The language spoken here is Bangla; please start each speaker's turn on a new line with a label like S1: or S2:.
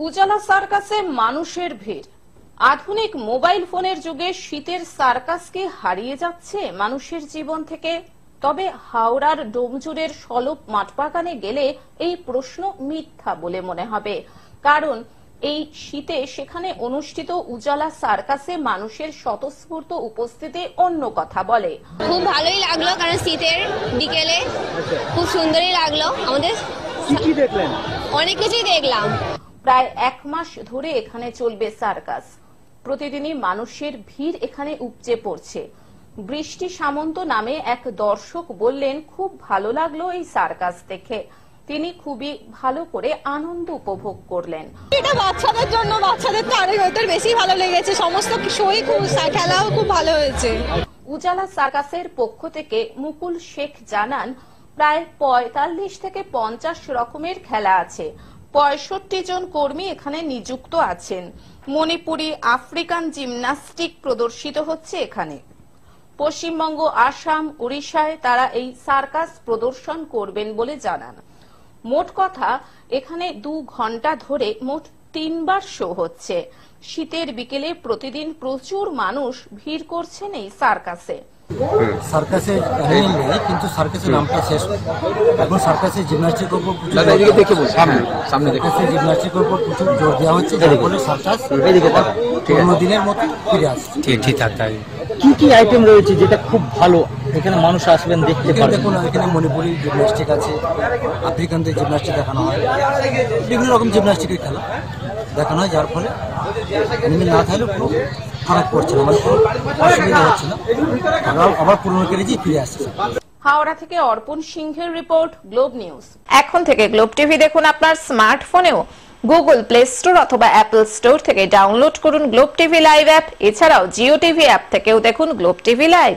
S1: উজালা সার্কাসে মানুষের ভিড়। আধুনিক মোবাইল ফোনের যুগে শীতের সার্কাসকে হারিয়ে যাচ্ছে মানুষের জীবন থেকে। তবে হাওড়ার ডোমজুড়ের সলপ মাঠবাগানে গেলে এই প্রশ্ন মিথ্যা বলে মনে হবে, কারণ এই শীতে সেখানে অনুষ্ঠিত উজালা সার্কাসে মানুষের স্বতঃস্ফূর্ত উপস্থিতি অন্য কথা বলে।
S2: খুব ভালোই লাগলো, কারণ শীতের বিকেলে খুব সুন্দরই লাগলো। আমাদের
S3: কি দেখলেন?
S2: অনেক কিছুই দেখলাম।
S1: প্রায় 1 মাস ধরে এখানে চলবে সার্কাস। প্রতিদিনই মানুষের ভিড় এখানে উপচে পড়ছে। বৃষ্টি সামন্ত নামে এক দর্শক বললেন, খুব ভালো লাগলো এই সার্কাস দেখে। তিনি খুবই ভালো করে আনন্দ উপভোগ করলেন।
S4: এটা বাচ্চাদের জন্য, বাচ্চাদের তো আরো বেশি ভালো লেগেছে। সমস্ত শোই খুব, খেলাও খুব ভালো হয়েছে।
S1: উজালা সার্কাসের পক্ষ থেকে মুকুল শেখ জানান, প্রায় 45 থেকে 50 রকমের খেলা আছে। 65 জন কর্মী এখানে নিযুক্ত আছেন। মণিপুরি, আফ্রিকান জিমন্যাস্টিক প্রদর্শিত হচ্ছে এখানে। পশ্চিমবঙ্গ, আসাম, উড়িষ্যায় তারা এই সার্কাস প্রদর্শন করবেন বলে জানান। মোট কথা, এখানে 2 ঘন্টা ধরে মোট 3 বার শো হচ্ছে। শীতের বিকেলে প্রতিদিন প্রচুর মানুষ ভিড় করছেন এই সার্কাসে।
S3: সার্কাসের অ্যানিমেল নেই, কিন্তু সার্কাসের নামটা শেষ। এখন সার্কাসের জিমন্যাস্টিক উপর জিমন্যাস্টিকের উপর প্রচুর জোর দেওয়া হচ্ছে, যার ফলে সার্কাস পুরোনো দিনের মতো ফিরে আসছে।
S5: ঠিক ঠাক।
S6: কি কি আইটেম রয়েছে যেটা খুব ভালো, এখানে মানুষ আসবেন দেখতে পারেন?
S3: দেখুন, এখানে মণিপুরি জিমন্যাস্টিক আছে, আফ্রিকানদের জিমন্যাস্টিক দেখানো হয়, বিভিন্ন রকম জিমন্যাস্টিকের খেলা দেখানো হয়, যার ফলে অ্যানিমেল না থাকলে কোনো খারাপ করছে না, মানে কোনো অসুবিধা হচ্ছে না। আবার পুরোনো কেরেজি ফিরে আসছে।
S1: হাওড়া থেকে অর্পণ সিংহের রিপোর্ট, গ্লোব নিউজ। এখন থেকে গ্লোব টিভি দেখুন আপনার স্মার্টফোনেও। গুগল প্লে স্টোর অথবা অ্যাপল স্টোর থেকে ডাউনলোড করুন গ্লোব টিভি লাইভ অ্যাপ। এছাড়াও জিও টিভি অ্যাপ থেকেও দেখুন গ্লোব টিভি লাইভ।